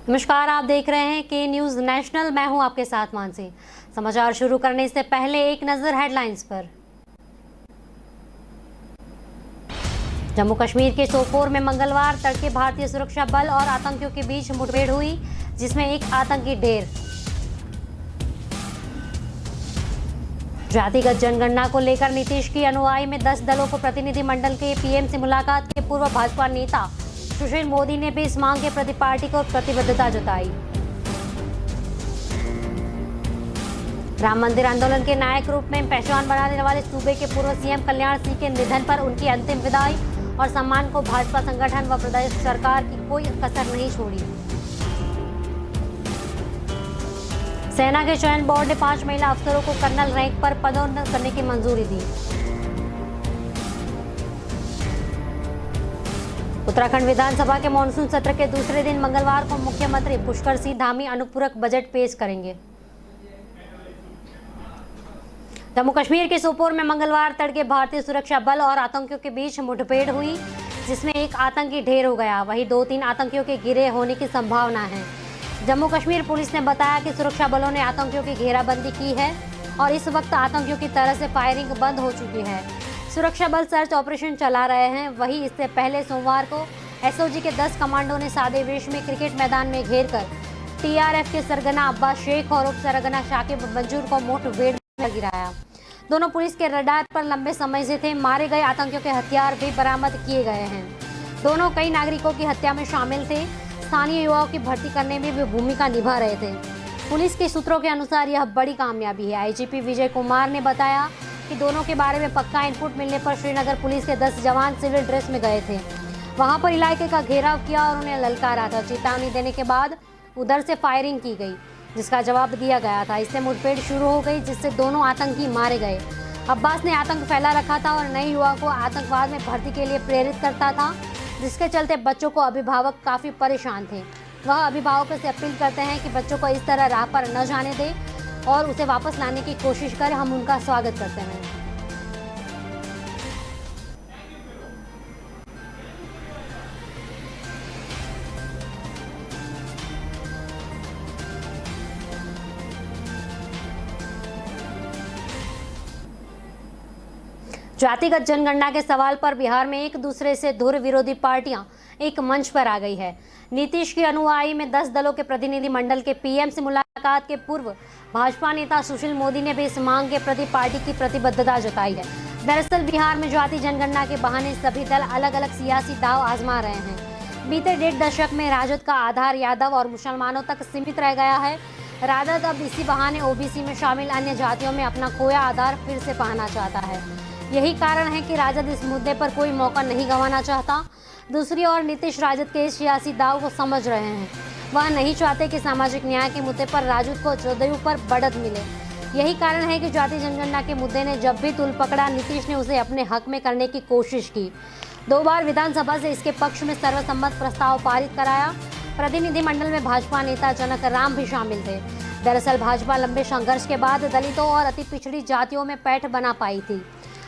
नमस्कार, आप देख रहे हैं के न्यूज नेशनल। मैं हूं आपके साथ मानसी। समाचार शुरू करने से पहले एक नजर हेडलाइंस पर। जम्मू कश्मीर के सोपोर में मंगलवार तड़के भारतीय सुरक्षा बल और आतंकियों के बीच मुठभेड़ हुई, जिसमें एक आतंकी ढेर। जातिगत जनगणना को लेकर नीतीश की अनुयायी में 10 दलों को प्रतिनिधिमंडल के पीएम से मुलाकात के पूर्व भाजपा नेता सुशील मोदी ने भी इस मांग के प्रति पार्टी को प्रतिबद्धता जताई। राम मंदिर आंदोलन के नायक रूप में पहचान बनाने वाले सूबे के पूर्व सीएम कल्याण सिंह के निधन पर उनकी अंतिम विदाई और सम्मान को भाजपा संगठन व प्रदेश सरकार की कोई कसर नहीं छोड़ी। सेना के चयन बोर्ड ने 5 महिला अफसरों को कर्नल रैंक पर पदोन्नत करने की मंजूरी दी। उत्तराखंड विधानसभा के मानसून सत्र के दूसरे दिन मंगलवार को मुख्यमंत्री पुष्कर सिंह धामी अनुपूरक बजट पेश करेंगे। जम्मू कश्मीर के सोपोर में मंगलवार तड़के भारतीय सुरक्षा बल और आतंकियों के बीच मुठभेड़ हुई, जिसमें एक आतंकी ढेर हो गया। वहीं 2-3 आतंकियों के गिरे होने की संभावना है। जम्मू कश्मीर पुलिस ने बताया कि सुरक्षा बलों ने आतंकियों की घेराबंदी की है और इस वक्त आतंकियों की तरफ से फायरिंग बंद हो चुकी है। सुरक्षा बल सर्च ऑपरेशन चला रहे हैं। वहीं इससे पहले सोमवार को एसओजी के 10 कमांडो ने सादे वेश में क्रिकेट मैदान में घेर कर टीआरएफ के सरगना अब्बास शेख और उप सरगना शाकिब मंजूर को मुठभेड़ में गिराया। दोनों पुलिस के रडार पर लंबे समय से थे। मारे गए आतंकियों के हथियार भी बरामद किए गए हैं। दोनों कई नागरिकों की हत्या में शामिल थे। स्थानीय युवाओं की भर्ती करने में भी भूमिका निभा रहे थे। पुलिस के सूत्रों के अनुसार यह बड़ी कामयाबी है। आईजीपी विजय कुमार ने बताया कि दोनों के बारे में पक्का इनपुट मिलने पर श्रीनगर पुलिस के 10 जवान सिविल ड्रेस में गए थे। वहां पर इलाके का घेराव किया और उन्हें ललकारा था। चेतावनी देने के बाद उधर से फायरिंग की गई, जिसका जवाब दिया गया था। इससे मुठभेड़ शुरू हो गई, जिससे दोनों आतंकी मारे गए। अब्बास ने आतंक फैला रखा था और नए युवाओं को आतंकवाद में भर्ती के लिए प्रेरित करता था, जिसके चलते बच्चों को अभिभावक काफी परेशान थे। वह अभिभावकों से अपील करते हैं कि बच्चों को इस तरह राह पर न जाने दें और उसे वापस लाने की कोशिश करें। हम उनका स्वागत करते हैं। जातिगत जनगणना के सवाल पर बिहार में एक दूसरे से धुर विरोधी पार्टियां एक मंच पर आ गई है। नीतीश की अनुयायी में 10 दलों के प्रतिनिधि मंडल के पीएम से मुलाकात के पूर्व भाजपा नेता सुशील मोदी ने भी इस मांग के प्रति पार्टी की प्रतिबद्धता जताई है। दरअसल बिहार में जाति जनगणना के बहाने सभी दल अलग अलग सियासी दांव आजमा रहे हैं। बीते 1.5 दशक में राजद का आधार यादव और मुसलमानों तक सीमित रह गया है। राजद अब इसी बहाने ओबीसी में शामिल अन्य जातियों में अपना खोया आधार फिर से पाना चाहता है। यही कारण है कि राजद इस मुद्दे पर कोई मौका नहीं गंवाना चाहता। दूसरी ओर नीतीश राजद के इस सियासी दाव को समझ रहे हैं। वह नहीं चाहते कि सामाजिक न्याय के मुद्दे पर राजद को जदयू पर बढ़त मिले। यही कारण है कि जाति जनगणना के मुद्दे ने जब भी तुल पकड़ा, नीतीश ने उसे अपने हक में करने की कोशिश की। 2 बार विधानसभा से इसके पक्ष में सर्वसम्मत प्रस्ताव पारित कराया। प्रतिनिधिमंडल में भाजपा नेता जनक राम भी शामिल थे। दरअसल भाजपा लंबे संघर्ष के बाद दलितों और अति पिछड़ी जातियों में पैठ बना पाई थी।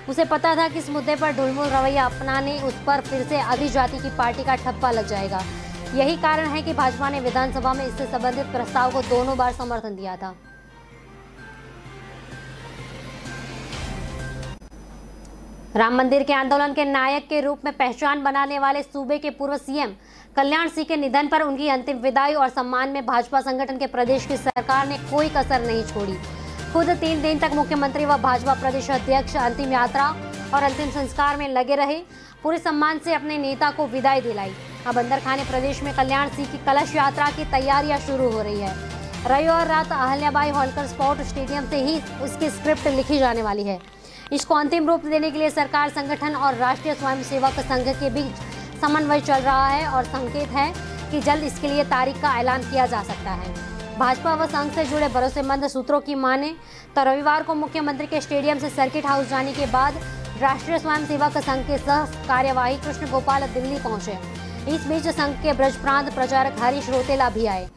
उसे पता था कि इस मुद्दे पर ढुलमुल रवैया अपनाने उस पर फिर से अधिजाति की पार्टी का ठप्पा लग जाएगा। यही कारण है कि भाजपा ने विधानसभा में इससे संबंधित प्रस्ताव को दोनों बार समर्थन दिया था। राम मंदिर के आंदोलन के नायक के रूप में पहचान बनाने वाले सूबे के पूर्व सीएम कल्याण सिंह के निधन पर उनकी अंतिम विदाई और सम्मान में भाजपा संगठन के प्रदेश की सरकार ने कोई कसर नहीं छोड़ी। खुद 3 दिन तक मुख्यमंत्री व भाजपा प्रदेश अध्यक्ष अंतिम यात्रा और अंतिम संस्कार में लगे रहे। पूरे सम्मान से अपने नेता को विदाई दिलाई। अब अंदर खाने प्रदेश में कल्याण सिंह की कलश यात्रा की तैयारियां शुरू हो रही है। रविवार रात अहल्याबाई होलकर स्पोर्ट स्टेडियम से ही उसकी स्क्रिप्ट लिखी जाने वाली है। इसको अंतिम रूप देने के लिए सरकार, संगठन और राष्ट्रीय स्वयंसेवक संघ के बीच समन्वय चल रहा है और संकेत है कि जल्द इसके लिए तारीख का ऐलान किया जा सकता है। भाजपा व संघ से जुड़े भरोसेमंद सूत्रों की माने तो रविवार को मुख्यमंत्री के स्टेडियम से सर्किट हाउस जाने के बाद राष्ट्रीय स्वयंसेवक संघ के सह कार्यवाही कृष्ण गोपाल दिल्ली पहुंचे। इस बीच संघ के ब्रज प्रांत प्रचारक हरीश रोतेला भी आए।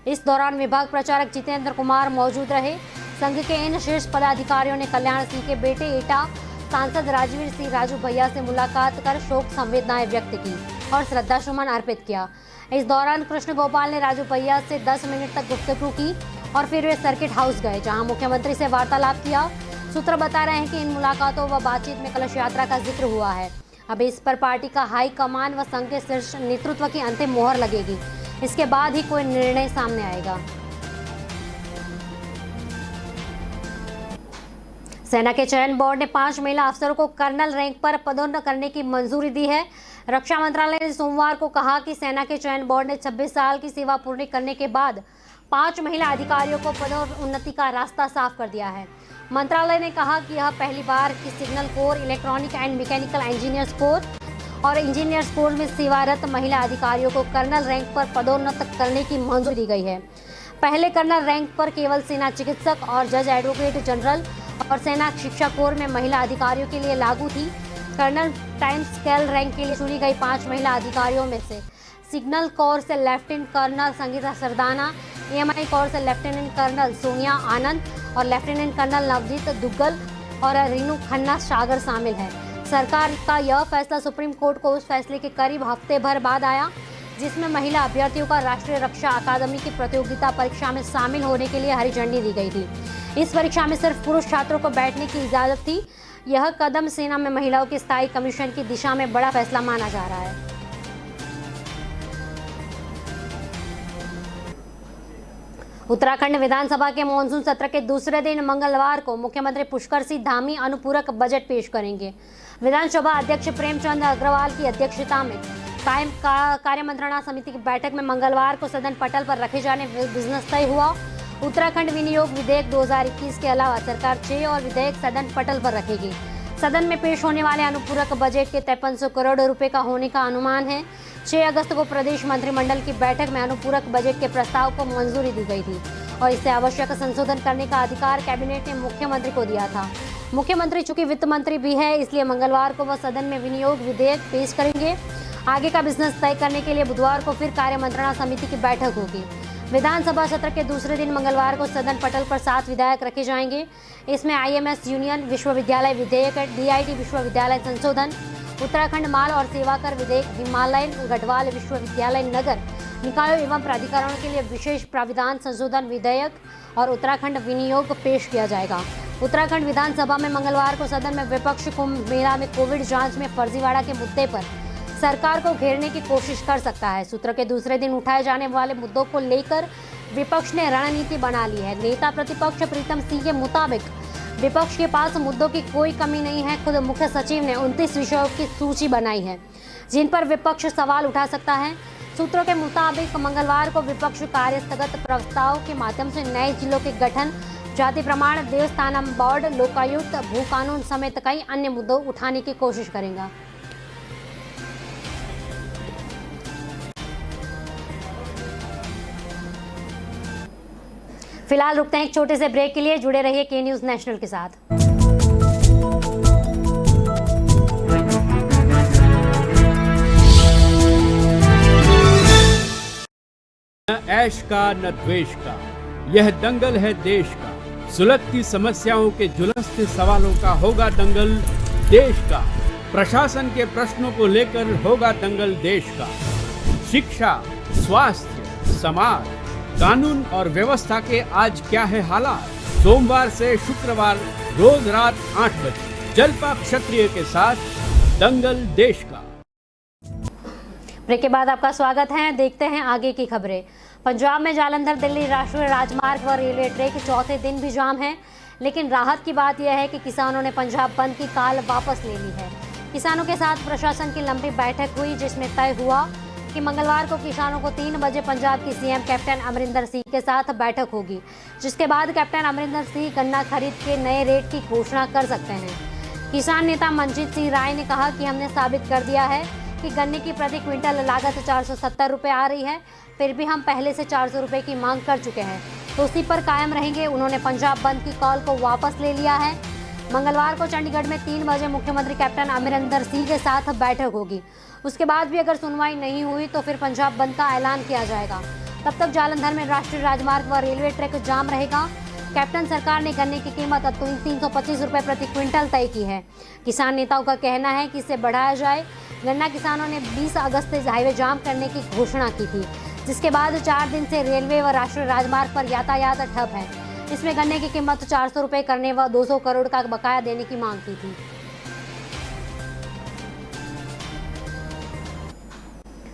इस दौरान विभाग प्रचारक जितेंद्र कुमार मौजूद रहे। संघ के इन शीर्ष पदाधिकारियों ने कल्याण सिंह के बेटे एटा सांसद राजवीर सिंह राजू भैया से मुलाकात कर शोक संवेदनाएं व्यक्त की। और श्रद्धासुमन अर्पित किया। इस दौरान कृष्ण गोपाल ने राजू पहिया से 10 मिनट तक गुफ्तगू की और फिर वे सर्किट हाउस गए, जहां मुख्यमंत्री से वार्तालाप किया। सूत्र बता रहे हैं कि इन मुलाकातों व बातचीत में कलश यात्रा का जिक्र हुआ है। अब इस पर पार्टी का हाई कमान व संघ के शीर्ष नेतृत्व की अंतिम मोहर लगेगी। इसके बाद ही कोई निर्णय सामने आएगा। सेना के चयन बोर्ड ने 5 महिला अफसरों को कर्नल रैंक पर पदोन्नत करने की मंजूरी दी है। रक्षा मंत्रालय ने सोमवार को कहा कि सेना के चयन बोर्ड ने 26 साल की सेवा पूरी करने के बाद 5 महिला अधिकारियों को पदोन्नति का रास्ता साफ कर दिया है। मंत्रालय ने कहा कि यह पहली बार कि signal corps, electronic and mechanical engineers core और इंजीनियर्स कोर में सेवारत महिला अधिकारियों को कर्नल रैंक पर पदोन्नत करने की मंजूरी दी गई है। पहले कर्नल रैंक पर केवल सेना चिकित्सक और जज एडवोकेट जनरल और सेना शिक्षा कोर में महिला अधिकारियों के लिए लागू थी। कर्नल टाइम स्केल रैंक के लिए चुनी गई 5 महिला अधिकारियों में से सिग्नल कोर से lieutenant colonel Sangeeta Sardana, AMI corps से लेफ्टिनेंट कर्नल सोनिया आनंद और लेफ्टिनेंट कर्नल नवजीत दुग्गल और रीनू खन्ना सागर शामिल है। सरकार का यह फैसला सुप्रीम कोर्ट को उस फैसले के करीब हफ्ते भर बाद आया, जिसमें महिला अभ्यर्थियों का राष्ट्रीय रक्षा अकादमी की प्रतियोगिता परीक्षा में शामिल होने के लिए हरी झंडी दी गई थी। इस परीक्षा में सिर्फ पुरुष छात्रों को बैठने की इजाजत थी। यह कदम सेना में महिलाओं के स्थायी कमीशन की दिशा में बड़ा फैसला माना जा रहा है। उत्तराखंड विधानसभा के मानसून सत्र के दूसरे दिन मंगलवार को मुख्यमंत्री पुष्कर सिंह धामी अनुपूरक बजट पेश करेंगे। विधानसभा अध्यक्ष प्रेमचंद अग्रवाल की अध्यक्षता में कायम कार्य मंत्रणा समिति की बैठक में मंगलवार को सदन पटल पर रखे जाने बिजनेस तय हुआ। उत्तराखंड विनियोग विधेयक 2021 के अलावा सरकार 6 और विधेयक सदन पटल पर रखेगी। सदन में पेश होने वाले अनुपूरक बजट के 5300 करोड़ रुपए का होने का अनुमान है। 6 अगस्त को प्रदेश मंत्रिमंडल की बैठक में अनुपूरक बजट के प्रस्ताव को मंजूरी दी गई थी और इससे आवश्यक संशोधन करने का अधिकार कैबिनेट ने मुख्यमंत्री को दिया था। मुख्यमंत्री चूंकि वित्त मंत्री भी है, इसलिए मंगलवार को वह सदन में विनियोग विधेयक पेश करेंगे। आगे का बिजनेस तय करने के लिए बुधवार को फिर कार्य मंत्रणा समिति की बैठक होगी। विधानसभा सत्र के दूसरे दिन मंगलवार को सदन पटल पर 7 विधेयक रखे जाएंगे। इसमें IMS यूनियन विश्वविद्यालय विधेयक, DIT विश्वविद्यालय संशोधन, उत्तराखंड माल और सेवा कर विधेयक, हिमालयन गढ़वाल विश्वविद्यालय नगर निकायों एवं प्राधिकरणों के लिए विशेष प्राविधान संशोधन विधेयक और उत्तराखंड विनियोग पेश किया जाएगा। उत्तराखंड विधानसभा में मंगलवार को सदन में विपक्ष कुंभ मेला में कोविड जांच में फर्जीवाड़ा के मुद्दे पर सरकार को घेरने की कोशिश कर सकता है। सत्र के दूसरे दिन उठाए जाने वाले मुद्दों को लेकर विपक्ष ने रणनीति बना ली है। नेता प्रतिपक्ष प्रीतम सिंह के मुताबिक विपक्ष के पास मुद्दों की कोई कमी नहीं है। खुद मुख्य सचिव ने 29 विषयों की सूची बनाई है जिन पर विपक्ष सवाल उठा सकता है। सूत्रों के मुताबिक मंगलवार को विपक्ष कार्य स्थगन प्रस्ताव के माध्यम से नए जिलों के गठन, जाति प्रमाण, देवस्थानम बोर्ड, लोकायुक्त, भू कानून समेत कई अन्य मुद्दों उठाने की कोशिश करेगा। फिलहाल रुकते हैं एक छोटे से ब्रेक के लिए। जुड़े रहिए के न्यूज नेशनल के साथ। न ऐश का न द्वेष का, यह दंगल है देश का। सुलगती समस्याओं के झुलसते सवालों का होगा दंगल देश का। प्रशासन के प्रश्नों को लेकर होगा दंगल देश का। शिक्षा, स्वास्थ्य, समाज, कानून और व्यवस्था के आज क्या है हालात। सोमवार से शुक्रवार रोज रात 8 बजे जलपा क्षत्रिय के साथ दंगल देश का। ब्रेक के बाद आपका स्वागत है। देखते हैं आगे की खबरें। पंजाब में जालंधर दिल्ली राष्ट्रीय राजमार्ग व रेलवे ट्रैक चौथे दिन भी जाम है, लेकिन राहत की बात यह है कि किसानों ने पंजाब बंद की काल वापस ले ली है। किसानों के साथ प्रशासन की लंबी बैठक हुई, जिसमें तय हुआ कि मंगलवार को किसानों को 3 बजे पंजाब की सीएम कैप्टन अमरिंदर सिंह के साथ बैठक होगी, जिसके बाद कैप्टन अमरिंदर सिंह गन्ना खरीद के नए रेट की घोषणा कर सकते हैं। किसान नेता मनजीत सिंह राय ने कहा कि हमने साबित कर दिया है कि गन्ने की प्रति क्विंटल लागत 470 रुपये आ रही है, फिर भी हम पहले से 400 रुपये की मांग कर चुके हैं, तो उसी पर कायम रहेंगे। उन्होंने पंजाब बंद की कॉल को वापस ले लिया है। मंगलवार को चंडीगढ़ में 3 बजे मुख्यमंत्री कैप्टन अमरिंदर सिंह के साथ बैठक होगी। उसके बाद भी अगर सुनवाई नहीं हुई तो फिर पंजाब बंद का ऐलान किया जाएगा। तब तक जालंधर में राष्ट्रीय राजमार्ग व रेलवे ट्रैक जाम रहेगा। कैप्टन सरकार ने गन्ने की कीमत 325 रुपये प्रति क्विंटल तय की है। किसान नेताओं का कहना है कि इसे बढ़ाया जाए। गन्ना किसानों ने 20 अगस्त से हाईवे जाम करने की घोषणा की थी, जिसके बाद 4 दिन से रेलवे व राष्ट्रीय राजमार्ग पर यातायात ठप है। इसमें गन्ने की कीमत 400 रुपये करने व 200 करोड़ का बकाया देने की मांग की थी।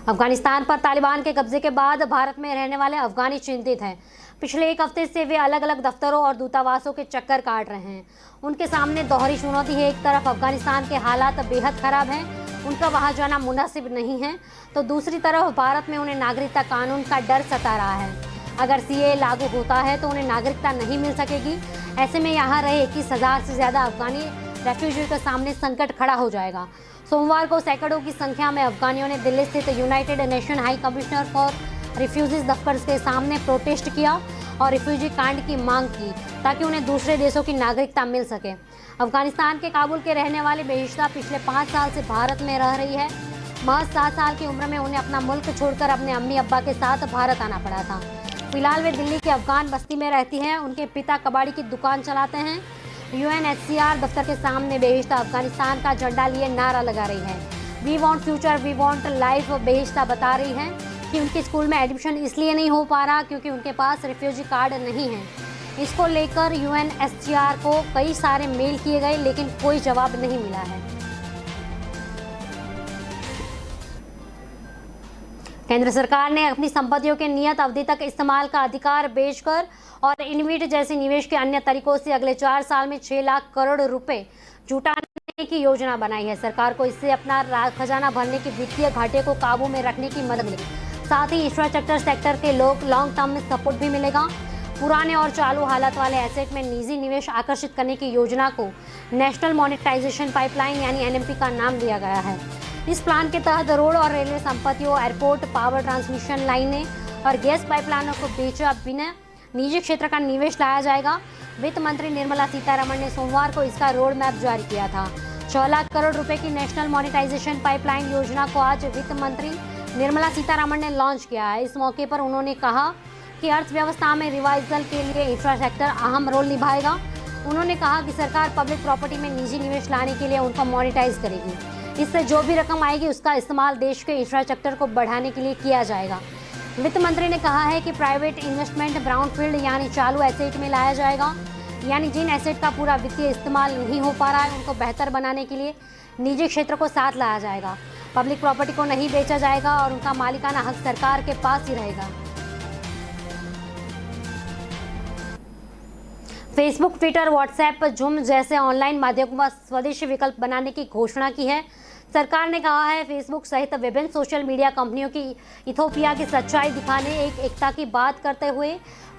अफगानिस्तान पर तालिबान के कब्जे के बाद भारत में रहने वाले अफगानी चिंतित हैं। पिछले एक हफ्ते से वे अलग अलग दफ्तरों और दूतावासों के चक्कर काट रहे हैं। उनके सामने दोहरी चुनौती है। एक तरफ अफगानिस्तान के हालात बेहद खराब हैं, उनका वहां जाना मुनासिब नहीं है, तो दूसरी तरफ भारत में उन्हें नागरिकता कानून का डर सता रहा है। अगर सीए लागू होता है तो उन्हें नागरिकता नहीं मिल सकेगी। ऐसे में यहाँ रहे 21,000 से ज़्यादा अफगानी रेफ्यूजी के सामने संकट खड़ा हो जाएगा। सोमवार को सैकड़ों की संख्या में अफगानियों ने दिल्ली स्थित United nation high commissioner for refugees दफ्तर के सामने प्रोटेस्ट किया और रिफ्यूजी कांड की मांग की, ताकि उन्हें दूसरे देशों की नागरिकता मिल सके। अफगानिस्तान के काबुल के रहने वाले बेहिश्ता पिछले 5 साल से भारत में रह रही है। महज 7 साल की उम्र में उन्हें अपना मुल्क छोड़कर अपने अम्मी अब्बा के साथ भारत आना पड़ा था। फिलहाल वे दिल्ली की अफगान बस्ती में रहती हैं। उनके पिता कबाड़ी की दुकान चलाते हैं। UNHCR दफ्तर के सामने बेहिश्ता अफगानिस्तान का झंडा लिए नारा लगा रही है। We want future, we want life. Behishta बता रही हैं कि उनके स्कूल में एडमिशन इसलिए नहीं हो पा रहा क्योंकि उनके पास रिफ्यूजी कार्ड नहीं है। इसको लेकर UNHCR को कई सारे मेल किए गए, लेकिन कोई जवाब नहीं मिला है। केंद्र सरकार ने अपनी संपत्तियों के नियत अवधि तक इस्तेमाल का अधिकार बेचकर और इनविट जैसे निवेश के अन्य तरीकों से अगले 4 साल में 6 लाख करोड़ रुपए जुटाने की योजना बनाई है। सरकार को इससे अपना खजाना भरने की वित्तीय घाटे को काबू में रखने की मदद मिलेगी। साथ ही इंफ्रास्ट्रक्चर सेक्टर के लॉन्ग टर्म में सपोर्ट भी मिलेगा। पुराने और चालू हालत वाले एसेट में निजी निवेश आकर्षित करने की योजना को नेशनल मॉनेटाइजेशन पाइपलाइन यानी NMP का नाम दिया गया है। इस प्लान के तहत रोड और रेलवे संपत्तियों, एयरपोर्ट, पावर ट्रांसमिशन लाइनें और गैस पाइपलाइनों को बेचा बिना निजी क्षेत्र का निवेश लाया जाएगा। वित्त मंत्री निर्मला सीतारमण ने सोमवार को इसका रोड मैप जारी किया था। 6 लाख करोड़ रुपए की नेशनल मॉनेटाइजेशन पाइपलाइन योजना को आज वित्त मंत्री निर्मला सीतारमण ने लॉन्च किया है। इस मौके पर उन्होंने कहा कि अर्थव्यवस्था में रिवाइवल के लिए इंफ्रास्ट्रक्चर अहम रोल निभाएगा। उन्होंने कहा कि सरकार पब्लिक प्रॉपर्टी में निजी निवेश लाने के लिए उनको मॉनेटाइज करेगी। इससे जो भी रकम आएगी उसका इस्तेमाल देश के इंफ्रास्ट्रक्चर को बढ़ाने के लिए किया जाएगा। वित्त मंत्री ने कहा है कि प्राइवेट इन्वेस्टमेंट ब्राउनफील्ड यानी चालू एसेट में लाया जाएगा, यानी जिन एसेट का पूरा वित्तीय इस्तेमाल नहीं हो पा रहा है उनको बेहतर बनाने के लिए निजी क्षेत्र को साथ लाया जाएगा। पब्लिक प्रॉपर्टी को नहीं बेचा जाएगा और उनका मालिकाना हक सरकार के पास ही रहेगा। फेसबुक, ट्विटर, व्हाट्सएप, जूम जैसे ऑनलाइन माध्यमों का स्वदेशी विकल्प बनाने की घोषणा की है। सरकार ने कहा है फेसबुक सहित विभिन्न सोशल मीडिया कंपनियों की इथोपिया की सच्चाई दिखाने, एकता की बात करते हुए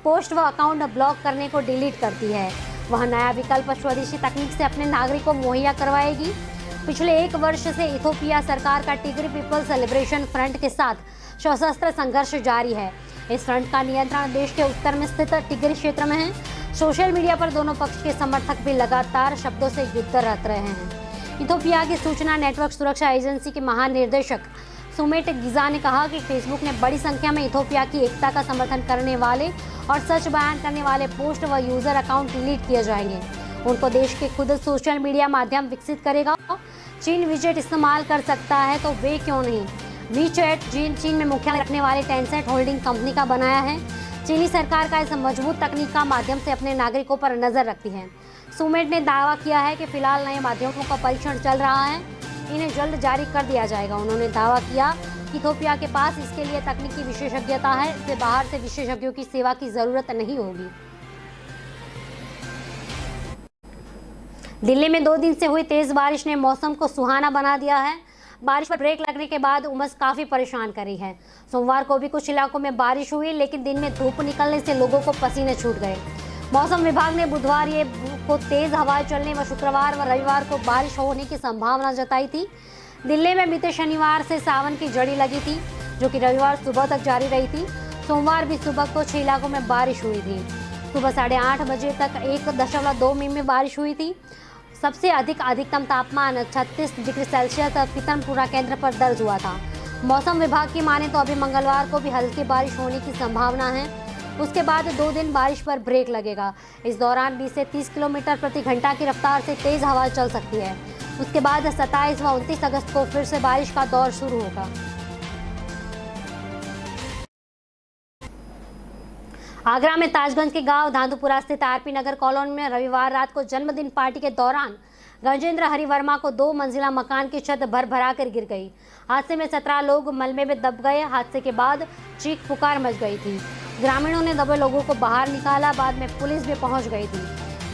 पोस्ट व अकाउंट ब्लॉक करने को डिलीट करती है। वह नया विकल्प स्वदेशी तकनीक से अपने नागरिकों को मुहैया करवाएगी। पिछले 1 वर्ष से इथोपिया सरकार का टिग्री पीपल्स लिबरेशन फ्रंट के साथ सशस्त्र संघर्ष जारी है। इस फ्रंट का नियंत्रण देश के उत्तर में स्थित टिग्री क्षेत्र में है। सोशल मीडिया पर दोनों पक्ष के समर्थक भी लगातार शब्दों से युद्धरत रहे हैं। इथोपिया की सूचना नेटवर्क सुरक्षा एजेंसी के महानिदेशक सुमेट गिजा ने कहा कि फेसबुक ने बड़ी संख्या में इथोपिया की एकता का समर्थन करने वाले और सच बयान करने वाले पोस्ट व यूजर अकाउंट डिलीट किए जाएंगे। उनको देश के खुद सोशल मीडिया माध्यम विकसित करेगा। चीन वीचैट इस्तेमाल कर सकता है तो वे क्यों नहीं। वीचैट चीन में मुख्यालय रखने वाले टेंसेंट होल्डिंग कंपनी का बनाया है। चीनी सरकार का इस मजबूत तकनीक का माध्यम से अपने नागरिकों पर नजर रखती है। सुमेट ने दावा किया है कि फिलहाल नए माध्यमों का परीक्षण चल रहा है, इन्हें जल्द जारी कर दिया जाएगा। उन्होंने दावा किया कि इथोपिया के पास इसके लिए तकनीकी विशेषज्ञता है, इसे बाहर से विशेषज्ञों की सेवा की जरूरत नहीं होगी। दिल्ली में 2 दिन से हुई तेज बारिश ने मौसम को सुहाना बना दिया है। बारिश पर ब्रेक लगने के बाद उमस काफी परेशान कर रही है। सोमवार को भी कुछ इलाकों में बारिश हुई, लेकिन दिन में धूप निकलने से लोगों को पसीने छूट गए। मौसम विभाग ने बुधवार को तेज हवाएं चलने व शुक्रवार व रविवार को बारिश होने की संभावना जताई थी। दिल्ली में बीते शनिवार से सावन की जड़ी लगी थी, जो कि रविवार सुबह तक जारी रही थी। सोमवार भी सुबह को 6 इलाकों में बारिश हुई थी। सुबह 8:30 बजे तक 1.2 मिमी में बारिश हुई थी। सबसे अधिकतम तापमान 36 डिग्री सेल्सियस पीतमपुरा केंद्र पर दर्ज हुआ था। मौसम विभाग की माने तो अभी मंगलवार को भी हल्की बारिश होने की संभावना है। उसके बाद 2 दिन बारिश पर ब्रेक लगेगा। इस दौरान 20 से 30 किलोमीटर प्रति घंटा की रफ्तार से तेज हवा चल सकती है। उसके बाद 27 व 29 अगस्त को फिर से बारिश का दौर शुरू होगा। आगरा में ताजगंज के गांव धांधुपुरा स्थित आरपी नगर कॉलोनी में रविवार रात को जन्मदिन पार्टी के दौरान गजेंद्र हरिवर्मा को 2 मंजिला मकान की छत भर कर गिर गई। हादसे में 17 लोग मलबे में दब गए। हादसे के बाद चीख पुकार मच गई थी। ग्रामीणों ने दबे लोगों को बाहर निकाला। बाद में पुलिस भी पहुंच गई थी।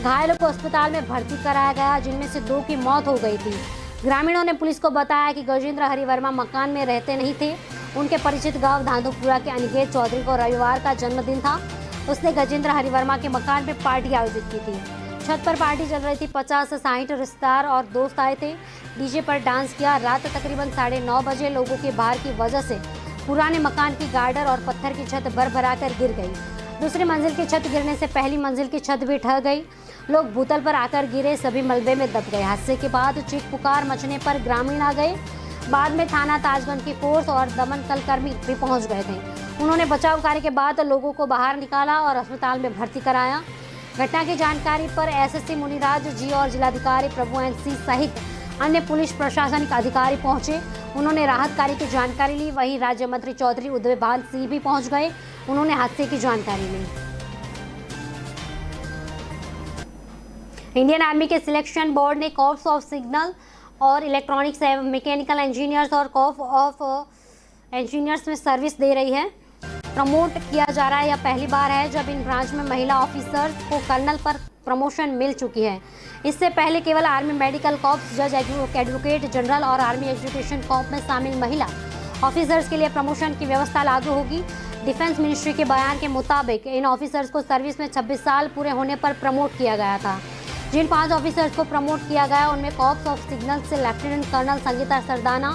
घायलों को अस्पताल में भर्ती कराया गया, जिनमें से 2 की मौत हो गई थी। ग्रामीणों ने पुलिस को बताया कि गजेंद्र हरिवर्मा मकान में रहते नहीं थे। उनके परिचित गाँव धांधुपुरा के अनिकेत चौधरी को रविवार का जन्मदिन था। उसने गजेंद्र हरिवर्मा के मकान में पार्टी आयोजित की थी। छत पर पार्टी चल रही थी। 50 से 60 रिश्तेदार और दोस्त आए थे। डीजे पर डांस किया। रात तकरीबन 9:30 बजे लोगों के बाहर की वजह से पुराने मकान की गार्डर और पत्थर की छत भर-भराकर गिर गई। दूसरी मंजिल की छत गिरने से पहली मंजिल की छत भी ढह गई। लोग भूतल पर आकर गिरे, सभी मलबे में दब गए। हादसे के बाद चीख पुकार मचने पर ग्रामीण आ गए। बाद में थाना ताजगंज की फोर्स और दमकल कर्मी भी पहुंच गए थे। उन्होंने बचाव कार्य के बाद लोगों को बाहर निकाला और अस्पताल में भर्ती कराया। घटना की जानकारी पर एसएसपी मुनिराज जी और जिलाधिकारी प्रभु एनसी सहित अन्य पुलिस प्रशासनिक अधिकारी पहुंचे। उन्होंने राहत कार्य की जानकारी ली। वहीं राज्य मंत्री चौधरी उदयभान सिंह भी पहुंच गए। उन्होंने हादसे की जानकारी ली। इंडियन आर्मी के सिलेक्शन बोर्ड ने कॉर्प्स ऑफ सिग्नल और इलेक्ट्रॉनिक्स एवं मैकेनिकल इंजीनियर्स और कॉर्प्स ऑफ इंजीनियर्स में सर्विस दे रही है, प्रमोट किया जा रहा है। यह पहली बार है जब इन ब्रांच में महिला ऑफिसर्स को कर्नल पर प्रमोशन मिल चुकी है। इससे पहले केवल आर्मी मेडिकल कॉर्प्स, जज एडवोकेट जनरल और आर्मी एजुकेशन कॉर्प में शामिल महिला ऑफिसर्स के लिए प्रमोशन की व्यवस्था लागू होगी। डिफेंस मिनिस्ट्री के बयान के मुताबिक इन ऑफिसर्स को सर्विस में 26 साल पूरे होने पर प्रमोट किया गया था। जिन 5 ऑफिसर्स को प्रमोट किया गया उनमें कॉर्प्स ऑफ सिग्नल से lieutenant colonel Sangeeta Sardana,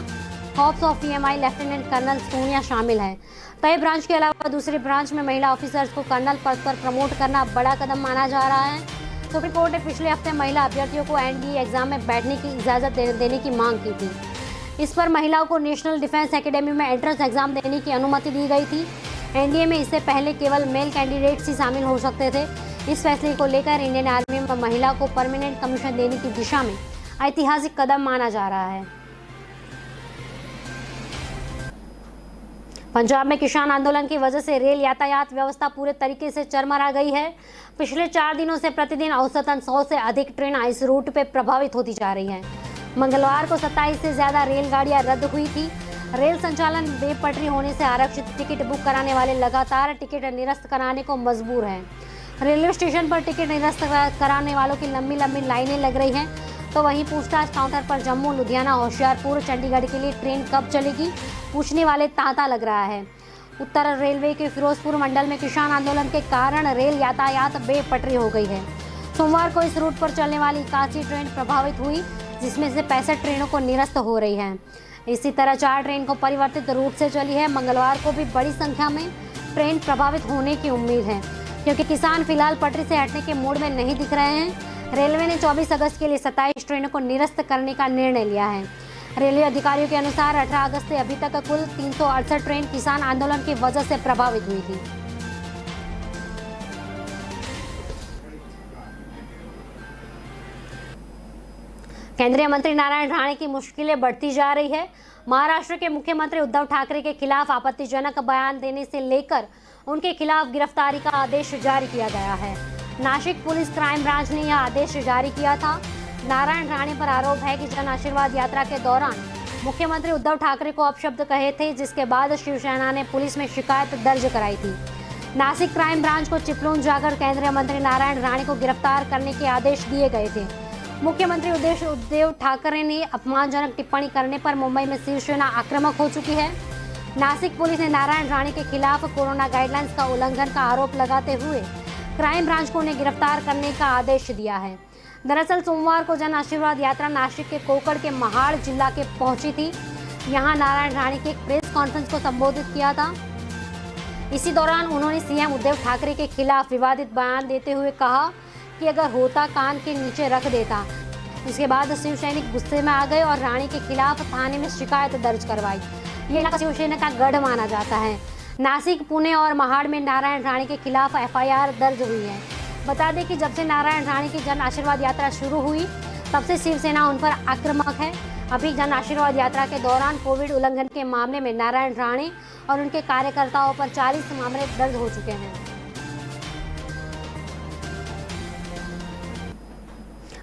corps of PMI lieutenant colonel Sonia शामिल है। तय ब्रांच के अलावा दूसरी ब्रांच में महिला ऑफिसर्स को कर्नल पद पर प्रमोट करना बड़ा कदम माना जा रहा है। सुप्रीम कोर्ट ने पिछले हफ्ते महिला अभ्यर्थियों को एनडीए एग्जाम में बैठने की इजाज़त देने की मांग की थी। इस पर महिलाओं को नेशनल डिफेंस एकेडमी में एंट्रेंस एग्जाम देने की अनुमति दी गई थी। एनडीए में इससे पहले केवल मेल कैंडिडेट्स ही शामिल हो सकते थे। इस फैसले को लेकर इंडियन आर्मी में महिला को परमानेंट कमीशन देने की दिशा में ऐतिहासिक कदम माना जा रहा है। पंजाब में किसान आंदोलन की वजह से रेल यातायात व्यवस्था पूरे तरीके से चरमरा गई है। पिछले 4 दिनों से प्रतिदिन औसतन 100 से अधिक ट्रेन इस रूट पे प्रभावित होती जा रही हैं। मंगलवार को 27 से ज़्यादा रेलगाड़ियां रद्द हुई थी। रेल संचालन बेपटरी होने से आरक्षित टिकट बुक कराने वाले लगातार टिकट निरस्त कराने को मजबूर हैं। रेलवे स्टेशन पर टिकट निरस्त कराने वालों की लंबी लाइनें लग रही हैं। तो वहीं पूछताछ काउंटर पर जम्मू, लुधियाना, होशियारपुर, चंडीगढ़ के लिए ट्रेन कब चलेगी पूछने वाले तांता लग रहा है। उत्तर रेलवे के फिरोजपुर मंडल में किसान आंदोलन के कारण रेल यातायात बेपटरी हो गई है। सोमवार को इस रूट पर चलने वाली 81 ट्रेन प्रभावित हुई, जिसमें से 65 ट्रेनों को निरस्त हो रही है। इसी तरह 4 ट्रेन को परिवर्तित रूट से चली है। मंगलवार को भी बड़ी संख्या में ट्रेन प्रभावित होने की उम्मीद है, क्योंकि किसान फिलहाल पटरी से हटने के मूड में नहीं दिख रहे हैं। रेलवे ने 24 अगस्त के लिए 27 ट्रेनों को निरस्त करने का निर्णय लिया है। रेलवे अधिकारियों के अनुसार 18 अगस्त से अभी तक कुल 368 ट्रेन किसान आंदोलन की वजह से प्रभावित हुई थी। केंद्रीय मंत्री नारायण राणे की मुश्किलें बढ़ती जा रही है। महाराष्ट्र के मुख्यमंत्री उद्धव ठाकरे के खिलाफ आपत्तिजनक बयान देने से लेकर उनके खिलाफ गिरफ्तारी का आदेश जारी किया गया है। नासिक पुलिस क्राइम ब्रांच ने यह आदेश जारी किया था। नारायण राणे पर आरोप है कि जन आशीर्वाद यात्रा के दौरान मुख्यमंत्री उद्धव ठाकरे को अपशब्द कहे थे, जिसके बाद शिवसेना ने पुलिस में शिकायत दर्ज कराई थी। नासिक क्राइम ब्रांच को चिपळूण जाकर केंद्रीय मंत्री नारायण राणे को गिरफ्तार करने के आदेश दिए गए थे। मुख्यमंत्री उद्धव ठाकरे ने अपमानजनक टिप्पणी करने पर मुंबई में शिवसेना आक्रामक हो चुकी है। नासिक पुलिस ने नारायण राणे के खिलाफ कोरोना गाइडलाइंस का उल्लंघन का आरोप लगाते हुए क्राइम ब्रांच को उन्हें गिरफ्तार करने का आदेश दिया है। दरअसल सोमवार को जन आशीर्वाद यात्रा नासिक के कोकड़ के महाड़ जिला के पहुंची थी। यहां नारायण राणे की एक प्रेस कॉन्फ्रेंस को संबोधित किया था। इसी दौरान उन्होंने सीएम उद्धव ठाकरे के खिलाफ विवादित बयान देते हुए कहा कि अगर होता कान के नीचे रख देता। इसके बाद शिवसैनिक गुस्से में आ गए और राणे के खिलाफ थाने में शिकायत दर्ज करवाई। ये इलाका शिवसेना का गढ़ माना जाता है। नासिक, पुणे और महाड़ में नारायण राणे के खिलाफ एफआईआर दर्ज हुई है। बता दें कि जब से नारायण राणे की जन आशीर्वाद यात्रा शुरू हुई तब से शिवसेना उन पर आक्रामक है। अभी जन आशीर्वाद यात्रा के दौरान कोविड उल्लंघन के मामले में नारायण राणे और उनके कार्यकर्ताओं पर 40 मामले दर्ज हो चुके हैं।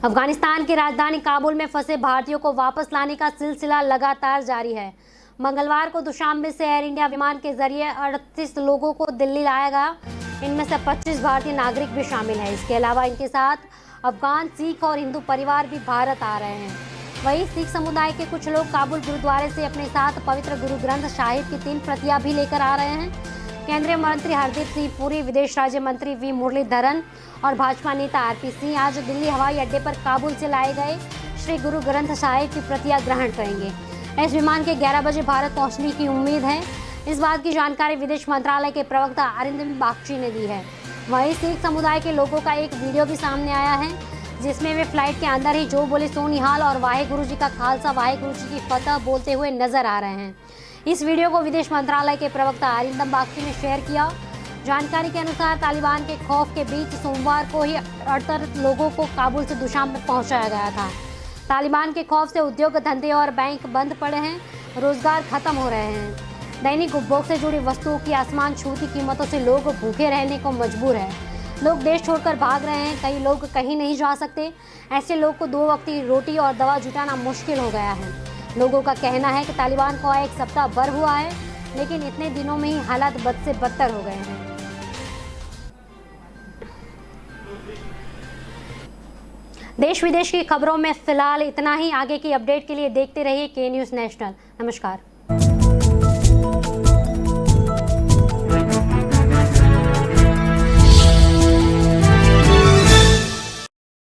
अफगानिस्तान की राजधानी काबुल में फंसे भारतीयों को वापस लाने का सिलसिला लगातार जारी है। मंगलवार को दुशांबे से एयर इंडिया विमान के जरिए 38 लोगों को दिल्ली लाया गया। इनमें से 25 भारतीय नागरिक भी शामिल हैं। इसके अलावा इनके साथ अफगान, सिख और हिंदू परिवार भी भारत आ रहे हैं। वहीं सिख समुदाय के कुछ लोग काबुल गुरुद्वारे से अपने साथ पवित्र गुरु ग्रंथ साहिब की 3 प्रतियां भी लेकर आ रहे हैं। केंद्रीय मंत्री हरदीप सिंह पुरी, विदेश राज्य मंत्री वी मुरलीधरन और भाजपा नेता आरपी सिंह आज दिल्ली हवाई अड्डे पर काबुल से लाए गए श्री गुरु ग्रंथ साहिब की प्रतियां ग्रहण करेंगे। इस विमान के 11 बजे भारत पहुंचने की उम्मीद है। इस बात की जानकारी विदेश मंत्रालय के प्रवक्ता अरिंदम बागची ने दी है। वहीं सिख समुदाय के लोगों का एक वीडियो भी सामने आया है जिसमें वे फ्लाइट के अंदर ही जो बोले सो निहाल और वाहेगुरु जी का खालसा वाहेगुरु जी की फतह बोलते हुए नजर आ रहे हैं। इस वीडियो को विदेश मंत्रालय के प्रवक्ता अरिंदम बागची ने शेयर किया। जानकारी के अनुसार तालिबान के खौफ के बीच सोमवार को ही 68 लोगों को काबुल से दुशांबे पहुंचाया गया था। तालिबान के खौफ से उद्योग धंधे और बैंक बंद पड़े हैं, रोजगार खत्म हो रहे हैं। दैनिक उपभोग से जुड़ी वस्तुओं की आसमान छूती कीमतों से लोग भूखे रहने को मजबूर हैं। लोग देश छोड़कर भाग रहे हैं, कई लोग कहीं नहीं जा सकते। ऐसे लोग को 2 वक्त की रोटी और दवा जुटाना मुश्किल हो गया है। लोगों का कहना है कि तालिबान को 1 सप्ताह भर हुआ है, लेकिन इतने दिनों में ही हालात बद से बदतर हो गए हैं। देश विदेश की खबरों में फिलहाल इतना ही। आगे की अपडेट के लिए देखते रहिए के न्यूज़ नेशनल। नमस्कार।